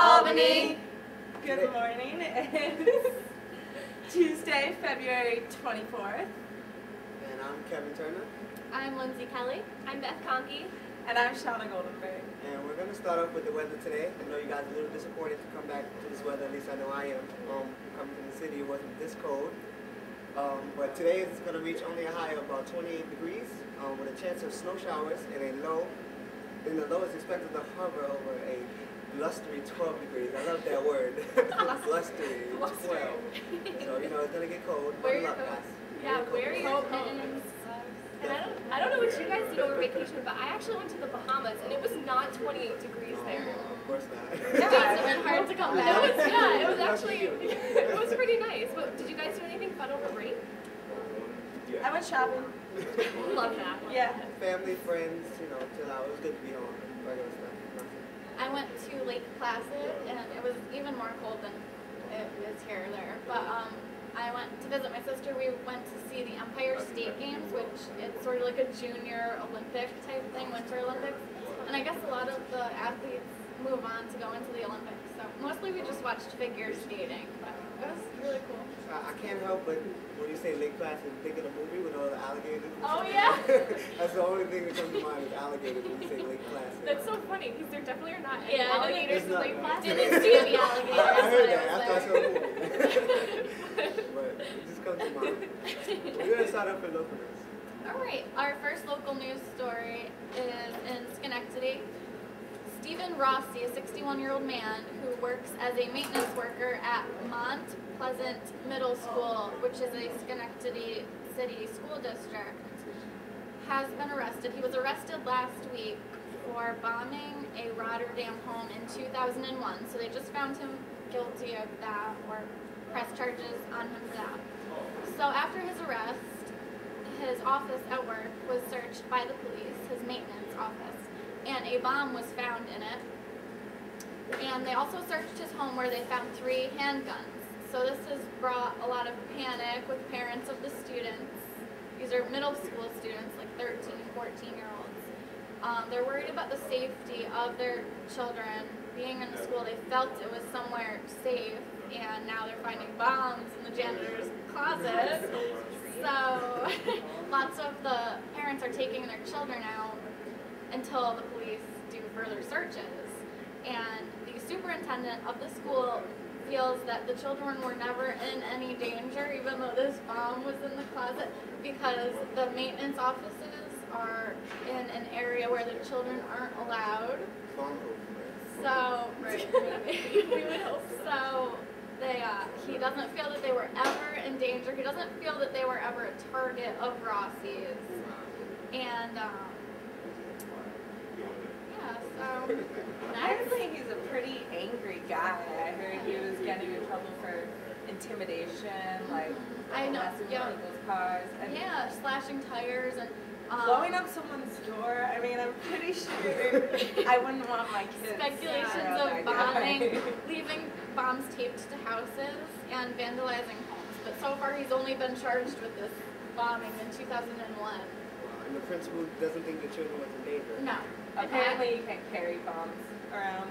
Albany. Good morning. It's Tuesday, February 24th. And I'm Kevin Turner. I'm Lindsay Kelly. I'm Beth Conkey. And I'm Shauna Goldenberg. And we're going to start off with the weather today. I know you guys are a little disappointed to come back to this weather, at least I know I am. Coming from the city, it wasn't this cold. But today it's going to reach only a high of about 28 degrees with a chance of snow showers and a low. And the low is expected to hover over a blustery 12 degrees. I love that word. Blustery 12. So, you know, it's going to get cold. Wear Buckle your up, coats. guys. Yeah, wear your mittens. And I don't know what you guys did over vacation, but I actually went to the Bahamas, and it was not 28 degrees there. Of course not. Yeah, it's been hard to come back. It was actually, it was pretty nice. But did you guys do anything fun over break? I went shopping. Love that. Yeah. Family, friends, you know, chill out. It was good to be home. Regular stuff. Nothing. I went to Lake Placid, and it was even more cold than it is here there. But I went to visit my sister. We went to see the Empire State Games, which it's sort of like a junior Olympic type thing, Winter Olympics. And I guess a lot of the athletes move on to go into the Olympics. So mostly we just watched figure skating, but it was really cool. I can't help but when you say Lake Placid, think of the movie with all the alligators. Oh yeah. That's the only thing that comes to mind is alligators when you say Lake Placid. That's so funny because there definitely are not any alligators in Lake Placid. Didn't see any alligators. I heard that after I saw the movie. But it just comes to mind. We're going to start off with local news. Alright, our first local news story is in Schenectady. Stephen Rossi, a 61-year-old man who works as a maintenance worker at Mont Pleasant Middle School, which is a Schenectady City school district, has been arrested. He was arrested last week for bombing a Rotterdam home in 2001, so they just found him guilty of that, or pressed charges on him for that. So after his arrest, his office at work was searched by the police, his maintenance office, and a bomb was found in it. And they also searched his home where they found 3 handguns. So this has brought a lot of panic with parents of the students. These are middle school students, like 13, 14-year-olds. They're worried about the safety of their children being in the school. They felt it was somewhere safe, and now they're finding bombs in the janitor's closet. So lots of the parents are taking their children out until the police do further searches. And the superintendent of the school feels that the children were never in any danger, even though this bomb was in the closet, because the maintenance offices are in an area where the children aren't allowed. So, we would hope so. He doesn't feel that they were ever in danger. He doesn't feel that they were ever a target of Rossi's. And, so Actually, he's a pretty angry guy. I heard he was getting in trouble for intimidation, like messing with people's cars. And slashing tires and blowing up someone's door. I mean, I'm pretty sure I wouldn't want my kids. Speculations of bombing, leaving bombs taped to houses, and vandalizing homes. But so far, he's only been charged with this bombing in 2001. And the principal doesn't think the children was in danger? No. Apparently, you can't carry bombs around.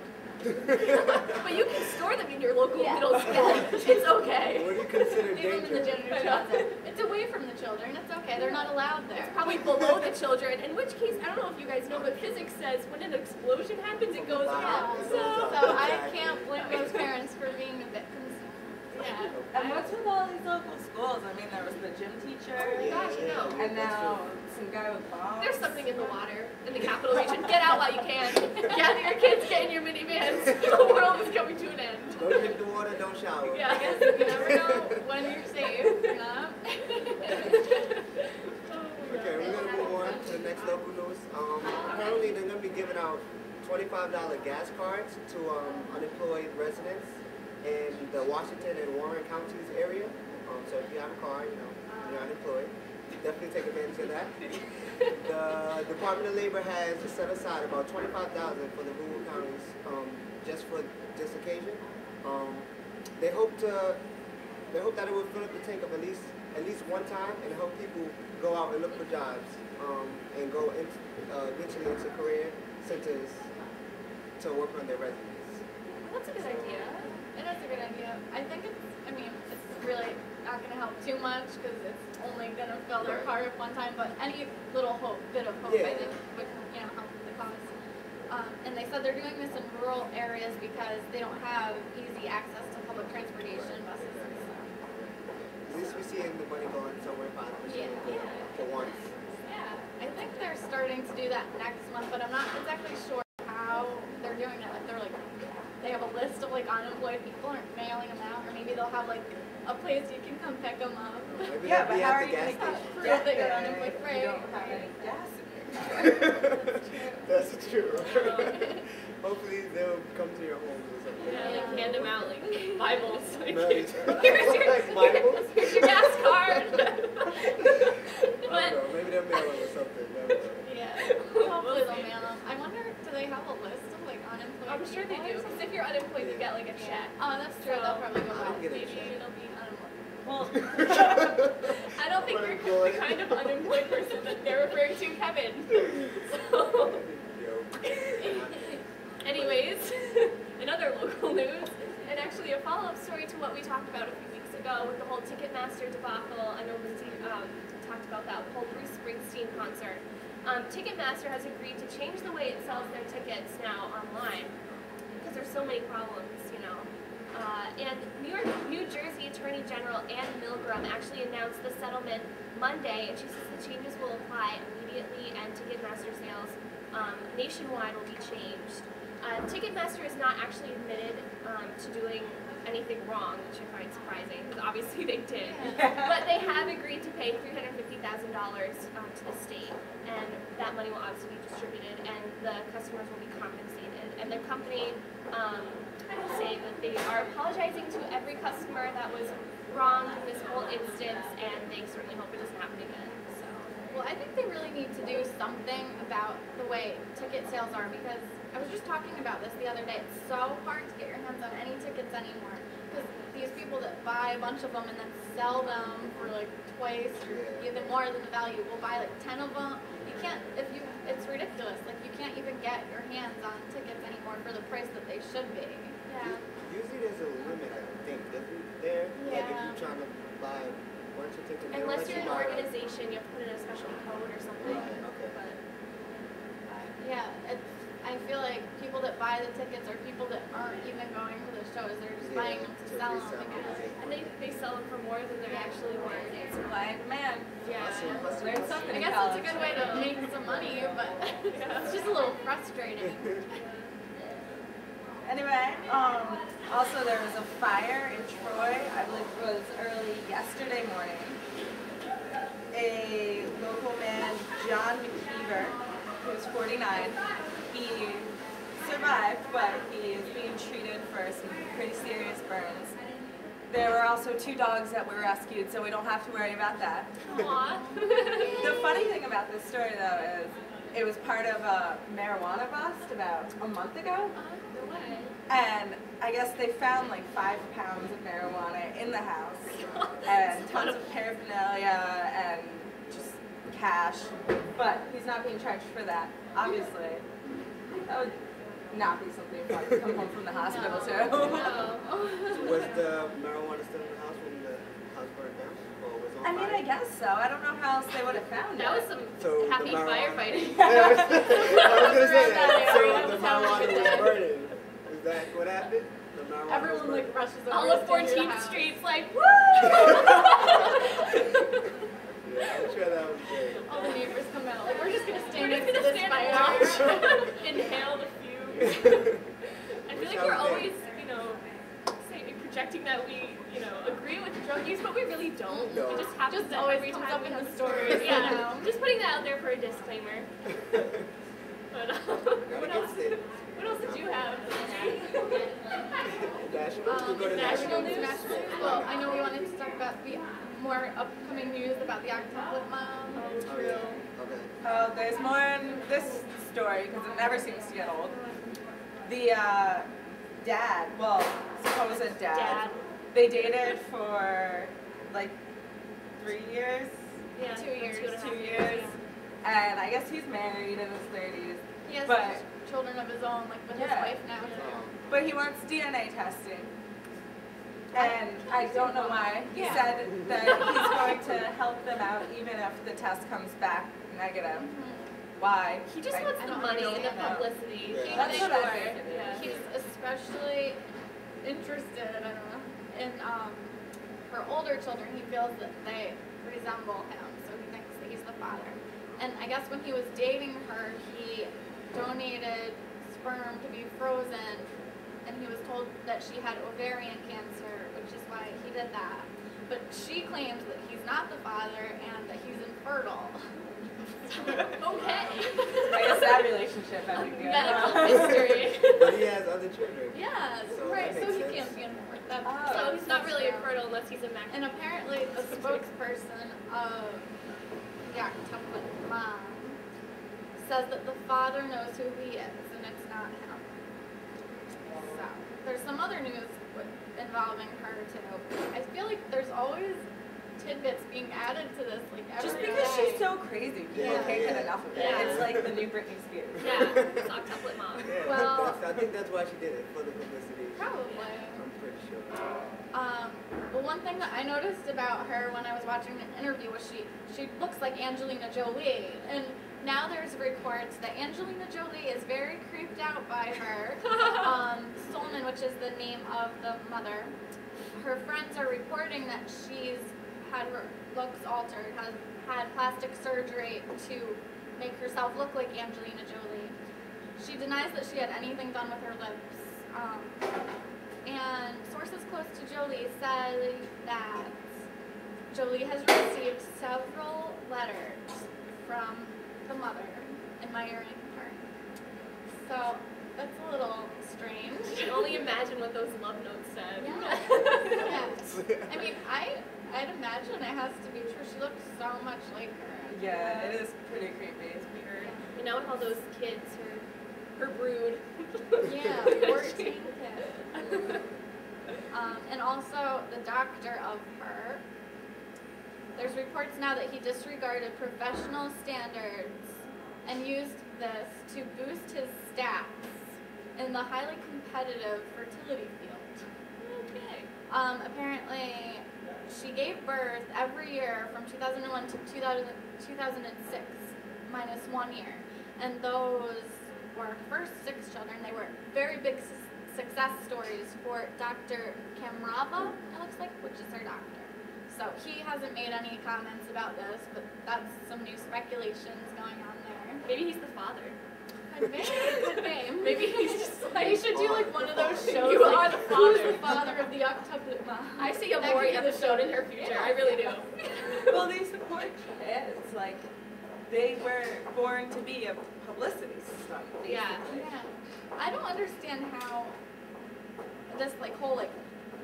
But you can store them in your local middle school. It's okay. What do you consider Leave them in the danger? janitor's closet. It's away from the children. It's okay. They're not allowed there. It's probably below the children, in which case, I don't know if you guys know, but physics says when an explosion happens, it goes up. So I can't blame those parents for being a bit concerned. Yeah. And what's with all these local schools? I mean, there was the gym teacher. Oh my gosh, you know. And now some guy with bombs. There's something in the water in the capital region. Get out while you can. Gather your kids, get in your minivans. The world is coming to an end. Don't drink the water, don't shower. Yeah, I guess you never know when you're safe or not. Okay, we're going to move on to the next local news. Apparently, they're going to be giving out $25 gas cards to unemployed residents in the Washington and Warren counties area. So if you have a car, you know, you're unemployed, definitely take advantage of that. The Department of Labor has set aside about $25,000 for the rural counties just for this occasion. They hope that it will fill up the tank of at least one time and help people go out and look for jobs and go eventually into career centers to work on their resumes. That's a good idea. It is a good idea. I think it's really not going to help too much because it's only going to fill their car up one time, but any little bit of hope, I think, would, help the cause. And they said they're doing this in rural areas because they don't have easy access to public transportation, buses and stuff. At least we're seeing the money going somewhere positive for once. Yeah, I think they're starting to do that next month, but I'm not exactly sure how they're doing it. Like they have a list of unemployed people and mailing them out, or maybe they'll have a place you can come pick them up. Maybe yeah, they'll but be how at are the you gas going to station. Prove that you're unemployed, if right? you don't have any gas in your car? That's true. Hopefully they'll come to your home or something. Yeah, hand them out like Bibles. Nice. Here's your, Like Bibles? here's your gas card. I don't know, maybe they'll mail them or something. Yeah, hopefully they'll mail them. I wonder, do they have a list of unemployed I'm sure they people? do, because if you're unemployed, you get a check. Oh, that's true. They'll probably go I don't back. get a Maybe check. it'll be unemployed. Well, I don't think you're the kind of unemployed person that they're referring to, Kevin. So, anyways, in other local news, and actually a follow-up story to what we talked about a few weeks ago with the whole Ticketmaster debacle. I know Lindsay talked about that whole Bruce Springsteen concert. Ticketmaster has agreed to change the way it sells their tickets now online because there's so many problems, and New Jersey Attorney General Ann Milgram actually announced the settlement Monday, and she says the changes will apply immediately, and Ticketmaster sales nationwide will be changed. Ticketmaster is not actually admitted to doing anything wrong, which I find surprising, because obviously they did. But they have agreed to pay $350,000 to the state, and that money will obviously be distributed, and the customers will be compensated. And the company saying that they are apologizing to every customer that was wronged in this whole instance, and they certainly hope it doesn't happen again. So, well, I think they really need to do something about the way ticket sales are, because I was just talking about this the other day. It's so hard to get your hands on any tickets anymore, because these people that buy a bunch of them and then sell them for twice or even more than the value will buy 10 of them. You can't, it's ridiculous. You can't even get your hands on tickets anymore for the price that they should be. yeah. Usually there's a limit, I think, isn't there? Like if you're trying to buy a bunch of tickets, they don't Unless let you're you an buy organization, you have to put in a special code or something. Right, okay. But Yeah, I feel like people that buy the tickets are people that aren't even going to the shows. They're just buying them to sell them. and they sell them for more than they're actually worth. it's supply and demand. Yeah. Learn something I in guess college. it's a good way to make some money, but it's just a little frustrating. Anyway, also there was a fire in Troy, I believe it was early yesterday morning. A local man, John McKeever, who's 49, he survived, but he is being treated for some pretty serious burns. There were also 2 dogs that were rescued, so we don't have to worry about that. Aww. The funny thing about this story, though, is it was part of a marijuana bust about a month ago. No way. And I guess they found 5 pounds of marijuana in the house, and tons of paraphernalia and just cash. But he's not being charged for that, obviously. That would not be something fun to come home from the hospital to. No. Was the marijuana still in the house when the house burned down? Or was it on I mean, fire? I guess so. I don't know how else they would have found That it. was some So the happy marijuana- firefighting. I was gonna say that. That So area the was having a marijuana good was day. burning. Is that what happened? The marijuana Everyone was burning. rushes over. All of to your 14th house. Street's like, woo! Yeah, I'm sure that was great. All the neighbors come out. We're just gonna We're stand just next to gonna this stand fire. and watch, inhale the fumes. I feel like we're always, projecting that we, agree with drug use, but we really don't. No. It just happens Just that always every comes time up we in have the a stories, Yeah, just putting that out there for a disclaimer. But what else? What else did you have? National? We'll go to National national news. National news. Well, I know we wanted to talk about the more upcoming news about the octuplet mom. Oh, yeah. Okay. Oh, there's more in this story because it never seems to get old. The dad, well, supposed dad, they dated for 3 years, Yeah, 2 years. 2 years, and I guess he's married in his 30s. He has But- children of his own, with his Yeah. wife now. Oh, but he wants DNA testing. And I don't know why. He said that he's going to help them out even if the test comes back negative. Why? He just wants the money and the publicity. Yeah. That's what I think. Yeah. He's especially interested, I don't know, in her older children. He feels that they resemble him, so he thinks that he's the father. And I guess when he was dating her, he donated sperm to be frozen, and he was told that she had ovarian cancer, which is why he did that. But she claims that he's not the father and that he's infertile. Okay. I guess that relationship ended good. Medical history. But he has other children. Yes, So right, that so makes he sense. can't be infertile. So he's not really infertile unless he's a man. And apparently the spokesperson of the octuplet mom says that the father knows who he is and it's not him. So there's some other news involving her too. I feel like there's always tidbits being added to this, like every Just because day. she's so crazy, people Yeah, can't get yeah. enough of it. Yeah. It's like the new Britney Spears. Yeah, it's octuplet mom. Yeah, Well- I think that's why she did it, for the publicity. Probably. I'm pretty sure. Well, one thing that I noticed about her when I was watching an interview was she looks like Angelina Jolie, and now there's reports that Angelina Jolie is very creeped out by her. Solman, which is the name of the mother, her friends are reporting that she's had her looks altered, has had plastic surgery to make herself look like Angelina Jolie. She denies that she had anything done with her lips. And sources close to Jolie said that Jolie has received several letters from the mother admiring her. So that's a little strange. You can only imagine what those love notes said. Yeah. I mean, I'd imagine it has to be true. She looks so much like her. Yeah, it is pretty creepy. It's weird. And now with all those kids, her brood. Yeah, 14 kids. And also the doctor of her. There's reports now that he disregarded professional standards and used this to boost his stats in the highly competitive fertility field. Okay. Apparently, she gave birth every year from 2001 to 2006, minus 1 year. And those were her first 6 children. They were very big success stories for Dr. Kamrava, it looks like, which is her doctor. So he hasn't made any comments about this, but that's some new speculations going on there. Maybe he's the father. Could be, could be. Maybe he's just like, They should do like one of those shows. You like, are the who's father. the father of the octuplet mom? I see a That Maury could be the episode show. in her future. Yeah. I really do. Well, they support kids. Like, they were born to be a publicity stunt. Yeah. Yeah. I don't understand how this like whole like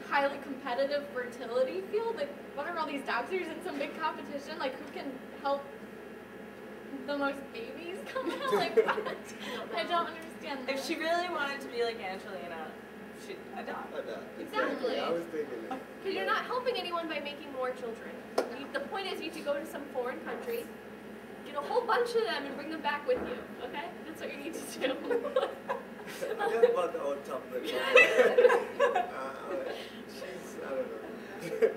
highly competitive fertility field, like what are all these doctors in some big competition? Like who can help the most babies come out? Like what? I don't understand that. If she really wanted to be like Angelina, she'd adopt. Exactly. I was thinking that. Because you're not helping anyone by making more children. The point is you need to go to some foreign country, get a whole bunch of them, and bring them back with you. Okay? That's what you need to do. That's about the old top lip. She's, I don't know.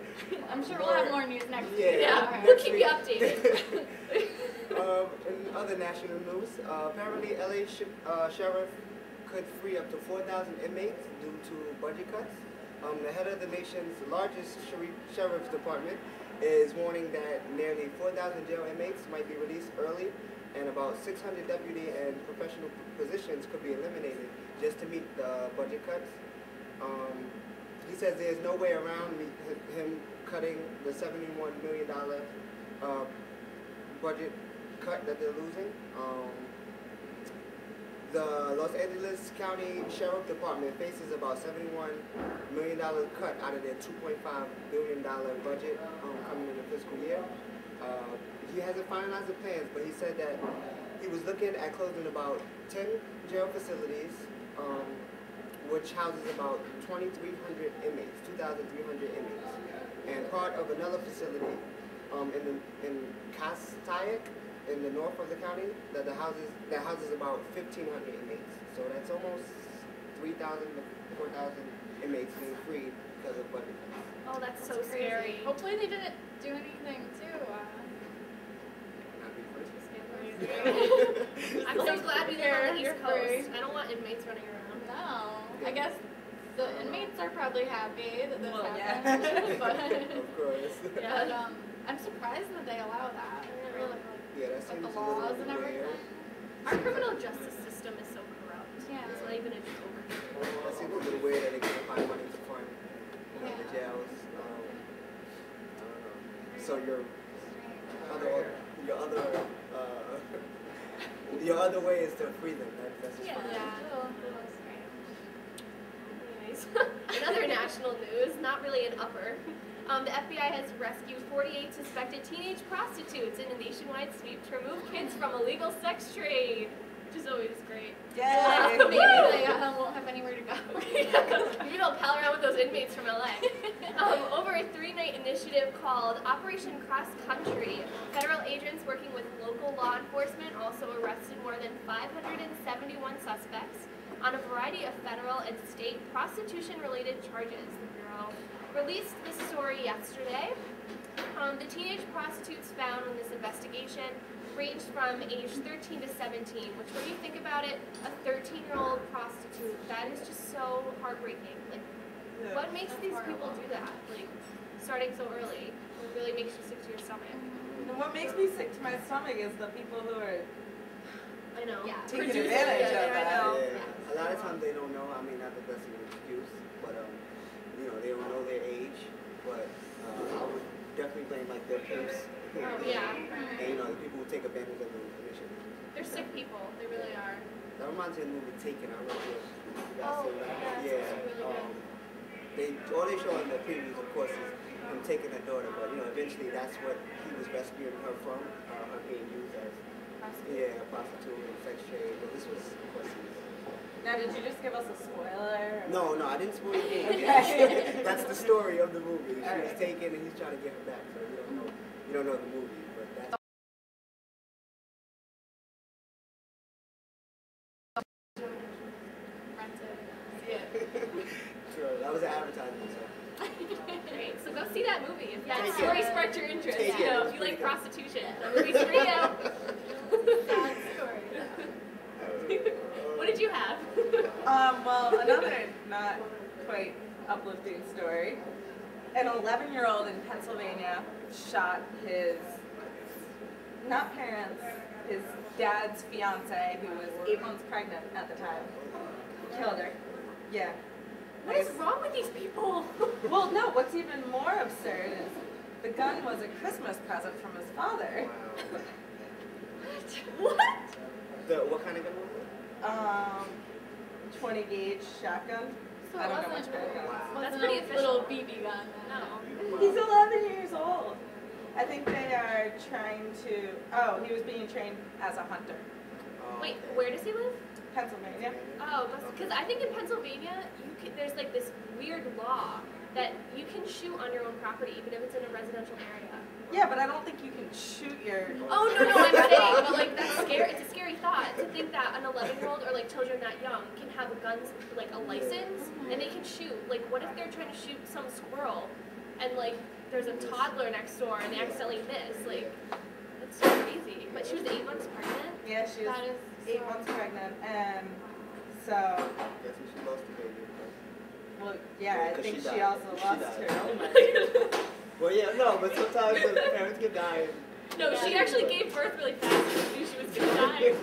I'm sure we'll have more news next week. Yeah. Yeah, we'll keep you updated. In other national news, apparently LA sheriff could free up to 4,000 inmates due to budget cuts. The head of the nation's largest sheriff's department is warning that nearly 4,000 jail inmates might be released early, and about 600 deputy and professional positions could be eliminated just to meet the budget cuts. He says there's no way around him cutting the $71 million budget cut that they're losing. The Los Angeles County Sheriff Department faces about $71 million cut out of their $2.5 billion budget coming in the fiscal year. He hasn't finalized the plans, but he said that he was looking at closing about 10 jail facilities, which houses about 2,300 inmates, 2,300 inmates, and part of another facility in Castaic, in the north of the county, that houses about 1,500 inmates. So that's almost 3,000 to 4,000 inmates being freed because of weapon cuts. Oh, that's so Crazy. scary. Hopefully they didn't do anything too. Not be first. I'm so glad we live on the You're East free. Coast. I don't want inmates running around. No, I guess the inmates are probably happy that this Well, yeah. happened, but, Of course. Yeah. but I'm surprised that they allow that. Really, Yeah, that like seems the a little laws and weird. everything. Our criminal justice system is so corrupt. Yeah. It's not even a joke. That seems a little weird that they can't find money to fund the Yeah. jails. I don't know. So your other way is to free them. That's just fine. Anyways, in other national news, not really an upper. The FBI has rescued 48 suspected teenage prostitutes in a nationwide sweep to remove kids from illegal sex trade, which is always great. Yay! Maybe they won't have anywhere to go. Maybe they'll pal around with those inmates from LA. Over a 3-night initiative called Operation Cross Country, federal agents working with local law enforcement also arrested more than 571 suspects on a variety of federal and state prostitution-related charges. The Bureau released this story yesterday. The teenage prostitutes found in this investigation ranged from age 13 to 17, which when you think about it, a 13-year-old prostitute, that is just so heartbreaking. Like, what makes these people do that? Like, starting so early, it really makes you sick to your stomach. And what makes me sick to my stomach is the people who are I know. Yeah. taking Producing advantage it, of I that. know. Yeah. A lot of times they don't know. I mean, not that that's an excuse, but they don't know their age. But I would definitely blame like their peers. Oh, yeah. And the people who take advantage of the information. They're sick people. They really are. That reminds me of the movie Taken. I don't know if you guys Oh, seen that. yeah, it's really good. All they show in the previews, of course, is him taking her daughter, but eventually that's what he was rescuing her from, her being used as a prostitute and sex trade. But this was, of course, Now, did you just give us a spoiler? No, I didn't spoil it. Okay. That's the story of the movie. She was Alright. taken and he's trying to get her back, so you don't know the movie, but that's. Sure, that was an advertisement, so. Great. So go see that movie if that Take it. story sparked your interest. Take it. If you like prostitution, that movie's for you. Sad story. What did you have? Well, another not quite uplifting story. An 11-year-old in Pennsylvania shot his, not parents, his dad's fiance, who was 8 months pregnant at the time. Killed her. Yeah. What is wrong with these people? Well, no, what's even more absurd is the gun was a Christmas present from his father. What? What kind of gun was it? 20 gauge shotgun. So I it don't know wasn't, much about guns. That's wasn't pretty a official. little BB gun. No. He's 11 years old. I think they are trying to, he was being trained as a hunter. Wait, where does he live? Pennsylvania. Oh, because I think in Pennsylvania, there's like this weird law that you can shoot on your own property even if it's in a residential area. Yeah, but I don't think you can shoot your... Oh, no, I'm saying, but like that's scary. It's a scary thought to think that an 11-year-old or like children that young can have a guns, like a license, and they can shoot. Like, what if they're trying to shoot some squirrel and like there's a toddler next door and they accidentally miss? Like, it's so crazy. But she was 8 months pregnant. Yeah, she was That is 8 months pregnant, and so, Guess who she lost the baby. well, yeah, I Because think she she died. also She lost died. her. Well, yeah, no, but sometimes the parents can die. No, she actually gave birth really fast and knew she was gonna die.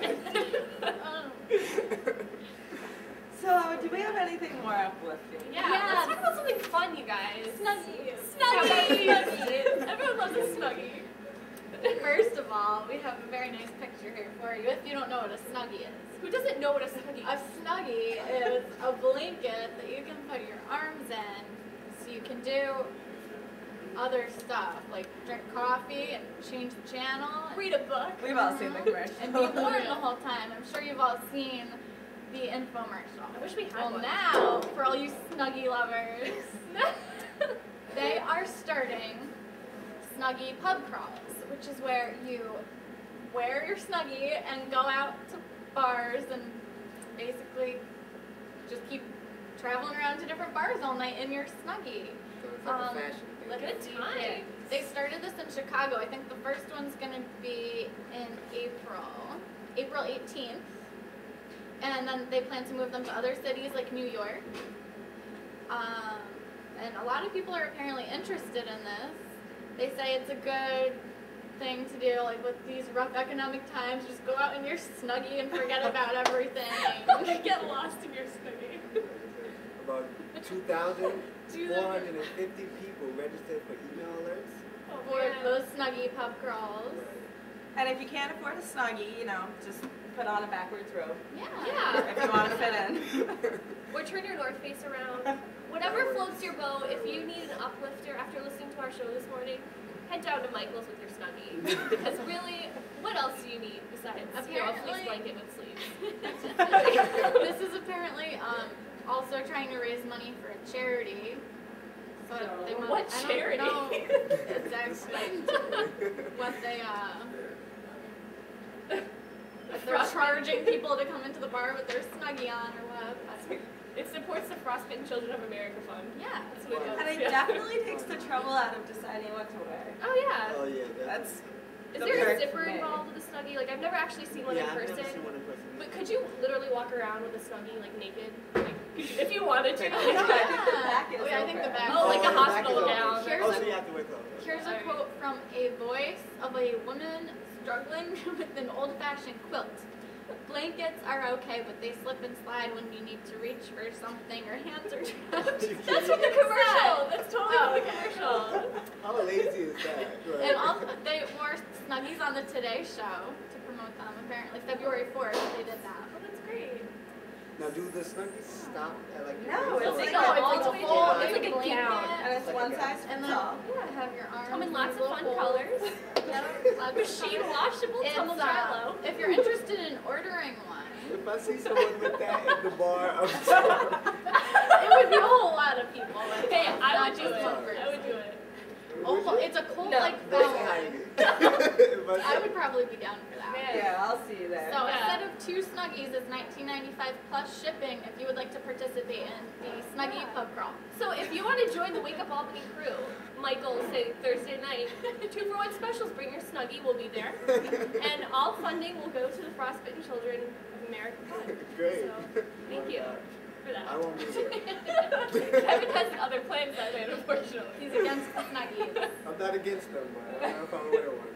So, do we have anything more uplifting? Yeah, let's talk about something fun, you guys. Snuggies. Snuggies! Everyone loves a snuggie. First of all, we have a very nice picture here for you if you don't know what a snuggie is. Who doesn't know what a snuggie A is? snuggie is a blanket that you can put your arms in so you can do other stuff like drink coffee and change the channel Read a book. We've all seen the commercial. and be warm the whole time. I'm sure you've all seen the infomercial. I wish we had Well, one. now, for all you snuggie lovers, they are starting snuggie pub crawls, which is where you wear your snuggie and go out to bars and basically just keep traveling around to different bars all night in your Snuggie. So it's like a fashion thing. Good times. They started this in Chicago. I think the first one's going to be in April 18th. And then they plan to move them to other cities like New York. And a lot of people are apparently interested in this. They say it's a good thing to do, like with these rough economic times, just go out in your Snuggie and forget about everything. Get lost in your Snuggie. About 2,450 people registered for email alerts. For those Snuggie pub crawls. And if you can't afford a Snuggie, you know, just put on a backwards robe. Yeah. If you want to fit in. Or turn your North Face around. Whatever floats your boat. If you need an uplifter after listening to our show this morning, head down to Michael's with your Snuggie. Because really, what else do you need besides a fleece blanket with sleeves? This is apparently also trying to raise money for a charity. So they want, what charity? I don't know exactly what they if they're charging people to come into the bar with their Snuggie on or what. It supports the Frostbitten Children of America Fund. Yeah. That's what it does. And it definitely takes the trouble out of deciding what to wear. Oh yeah. Oh yeah, That's Is the there a perk zipper for me. involved with a Snuggie? Like I've never actually seen one in I've person. never seen one in person. But could you literally walk around with a Snuggie like naked? Like, if you wanted to. No, I think the back is Oh, yeah, I think the open. back. Oh, like a the back hospital is open. gown. Here's Oh, a- so you have to wear clothes. Here's a Alright. quote from a voice of a woman struggling with an old-fashioned quilt. Blankets are okay, but they slip and slide when you need to reach for something or hands are trapped. That's from the commercial. That's totally Oh, from the okay. commercial. How lazy is that? Right. And also, they wore Snuggies on the Today Show to promote them. Apparently, February 4th, they did that. Oh, that's great. Now, do the Snuggies stop at like? No, it's like like a- a all it's the like a full it's like a blanket, gown. and it's Like a one gown. size and fits then all. have your arms. Come in lots of little fun folds. colors. Yep, lots of Machine fun. washable It's, tumble dry low. if you're interested in ordering one, If I see someone with that at the bar, I'm it would be a whole lot of people. Like, Hey, I not would do just it. one I person. would do it. Oh, it's a cult No, like Don't say film. hi to me. I would probably be down for that. Man. Yeah, I'll see you there. So Yeah. instead of 2 Snuggies is $19.95 plus shipping if you would like to participate in the Snuggie Pub Crawl. So if you want to join the Wake Up Albany crew, Michael said Thursday night, 2-for-1 specials, bring your Snuggie, we'll be there. And all funding will go to the Frostbitten Children of America Fund. Great. So, thank you for that. I won't be there. Kevin has other plans that night, unfortunately. He's against the Snuggies. I'm not against them, but I don't know if I'll wear one.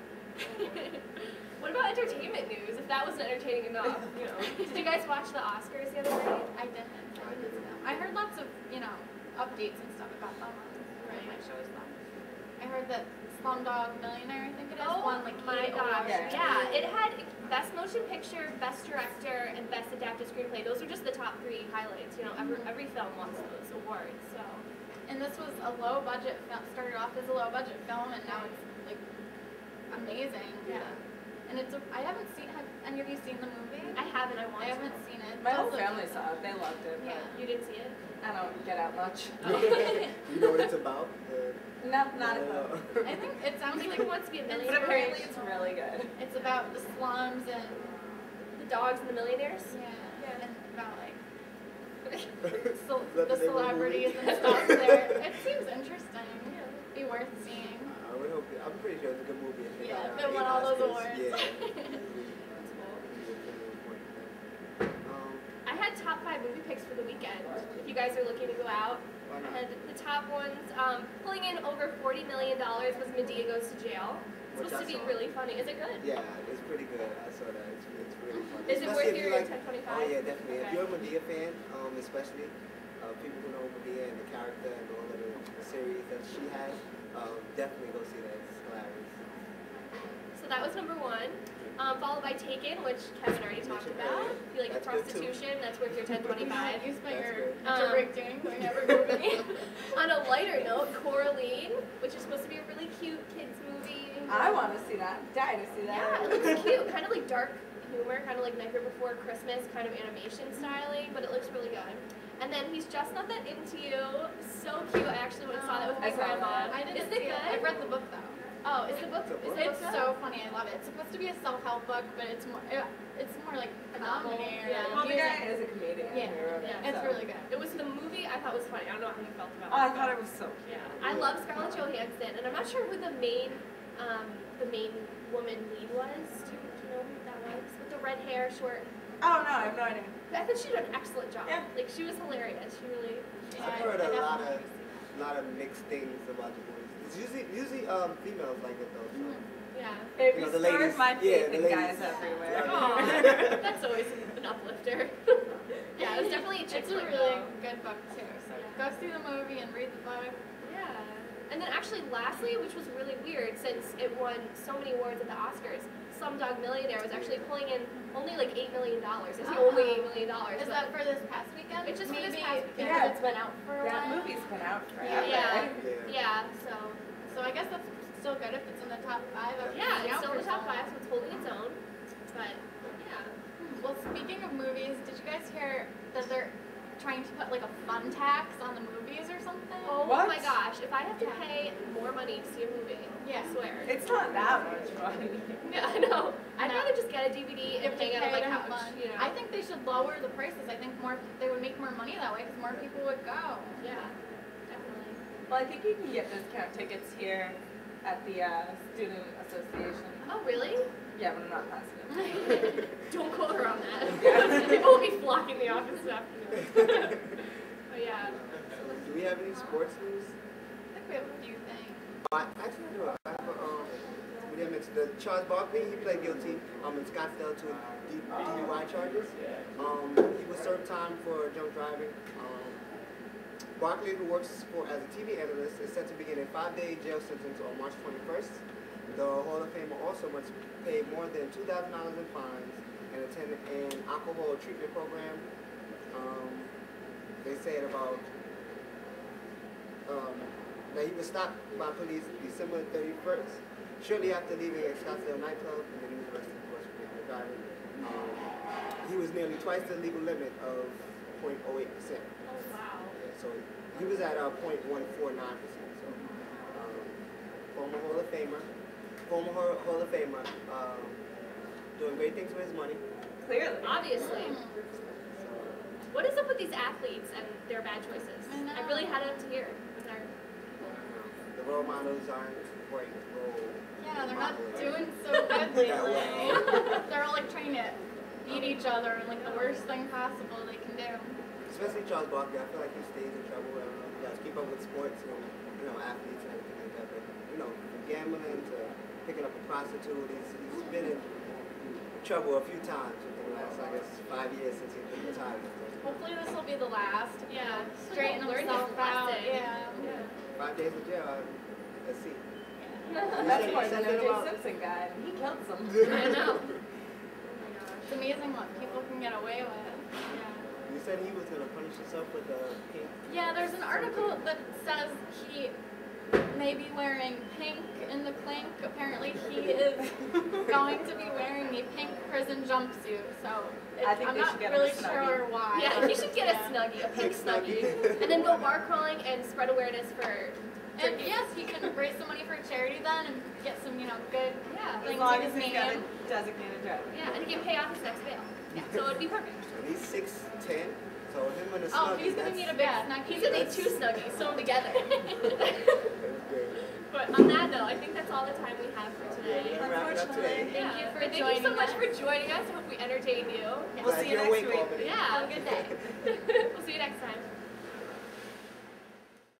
What about entertainment news? If that wasn't entertaining enough, you know. Did you guys watch the Oscars the other night? I didn't. I heard lots of, updates and stuff about them on my shows. I heard that Slumdog Millionaire, I think it is, won like my 8 gosh. awards. Yeah, it had Best Motion Picture, Best Director, and Best Adapted Screenplay. Those are just the top 3 highlights. You know, every film wants those awards. So. And this was a low budget film, started off as a low budget film, and now it's like amazing. Yeah. And I haven't seen, have any of you seen the movie? I haven't. I want I to. haven't seen it. My whole Doesn't- family saw it. They loved it. Yeah. You didn't see it? But I don't get out much. You know what it's about? No, not at all. I think it sounds He like like wants to be a But millionaire. apparently it's really good. it's about the slums and The dogs and the millionaires. yeah, and about like Is that the the name of the celebrities movie? and stuff there. It seems interesting. Be worth seeing. I would hope. I'm pretty sure it's a good movie. If Yeah, got, if it won all those Oscars. awards. I had top 5 movie picks for the weekend. If you guys are looking to go out, Why I not? had the top ones. Pulling in over $40 million was Medea Goes to Jail. It's Which supposed to I be saw. really funny. Is it good? Yeah, it's pretty good. I saw that. It's really fun. Is it Especially worth if you your like, 1025? Oh yeah, definitely. Okay. If you're a Medea fan, especially people who know Medea and the character and all of the series that she has, definitely go see that. It's hilarious. So that was number 1. Followed by Taken, which Kevin already talked about. If you like That's good, too. prostitution, that's worth your 1025. You spent That's your good. break doing every movie. On a lighter note, Coraline, which is supposed to be a really cute kids movie. I want to see that. Die to see that. Yeah, it looks cute. Kind of like dark humor, kind of like Nightmare Before Christmas, kind of animation styling, but it looks really good. And then He's Just Not That Into You. So cute. I actually went and saw that with my I saw grandma. that. I didn't Isn't it see good? I've read the book though. Oh, is the book? It's a Is book? it It's so funny. I love it. It's supposed to be a self-help book, but it's more. it's more like comedy. Yeah. Well, the guy is a comedian. Yeah, who wrote it, it's so. really good. It was the movie I thought was funny. I don't know how you felt about it. Oh, I thought it was so cute. Yeah, I love Scarlett Johansson, and I'm not sure who the main woman lead was. Do you know who that was? With the red hair, short. Oh no, I have no idea. I thought she did an excellent job. Yeah. Like she was hilarious. She really. I've heard a lot of mixed things about the movies. It's usually females like it though. So. Yeah. It You know, the restored ladies- my yeah, faith the in ladies- guys everywhere. Aw, that's always an uplifter. Yeah, it was definitely a chick It's a flick, really though. good book too. So Yeah. go see the movie and read the book. Yeah. And then actually, lastly, which was really weird since it won so many awards at the Oscars, Slumdog Millionaire was actually pulling in only like $8 million. It's the only $8 million. Is that for this past weekend? It's just for this Maybe past weekend. because it's been out for a That while. movie's been out forever. Yeah. Yeah, so So I guess that's still good if it's in the top 5. yeah, it's out still for in the top so 5, long. so it's holding its own. But yeah. Well, speaking of movies, did you guys hear that they're trying to put like a fun tax on the movies or something? Oh What? my gosh, if I have to Yeah. pay more money to see a movie, Yeah. I swear. It's not that much fun. Yeah, I know. I'd No. rather just get a DVD and If hang they out on my pay to have couch. fun. You know? I think they should lower the prices. I think they would make more money that way because more people would go. Yeah, definitely. Well, I think you can get discount tickets here at the Student Association. Oh, really? Yeah, but I'm not positive. Don't quote her on that. Yeah. People will be flocking the office this afternoon. But yeah. Do we have any sports news? I think we have a few things. Actually, I do. I have we didn't mention the Charles Barkley. He pled guilty in Scottsdale to DUI charges. He was served time for drunk driving. Barkley, who works as a TV analyst, is set to begin a 5-day jail sentence on March 21st. The Hall of Famer also must pay more than $2,000 in fines and attend an alcohol treatment program. They said about that he was stopped by police December 31st, shortly after leaving a Scottsdale nightclub, and then he was arrested, of course, for drunk driving. He was nearly twice the legal limit of 0.08%. Oh, wow. So he was at 0.149%. So former Hall of Famer, doing great things with his money. Clearly. Obviously. What is up with these athletes and their bad choices? I know. I really had it up to here with our. The role models aren't great role. Yeah, they're not modeling. doing so good lately. They're all like trying to beat each other and like the worst thing possible they can do. Especially Charles Barkley, I feel like he stays in trouble. He has to keep up with sports and athletes and everything like that. But from gambling to picking up a prostitute, he's been in trouble a few times within the last, I guess, 5 years since he's been retired. Hopefully this will be the last. Yeah. Straighten Learn himself his out. lesson. Yeah. 5 days in jail, let's see. That's You more said than that O.J. about- Simpson guy. He killed some. I know. It's amazing what people can get away with. Yeah. You said he was going to punish himself with a pink. Yeah, there's an article that says he may be wearing pink in the clink. Apparently he is going to be wearing a pink prison jumpsuit. So I think I'm they not should get him a really Snuggie. sure why. Yeah, he should get a Snuggie, a pink Pink Snuggie. Snuggie. And then go bar crawling and spread awareness for And drinking. yes, he can raise some money for charity then and get some, good Yeah. As things long in as his he's got name. a designated driver. Yeah, and he can pay off his next bail. Yeah. So it'd be perfect. And he's 6'10", so him and the Oh, Snuggie, he's gonna that's- need a big Yeah, Snuggie. he's gonna need 2 Snuggies sewn together. that's good. But on that note, I think that's all the time we have for Yeah, today. we're wrapping up today. Thank you for Thank you so joining much us. for joining us. I hope we entertained you. We'll Glad see you you're next awake, week. Albany. Yeah, have a good day. We'll see you next time.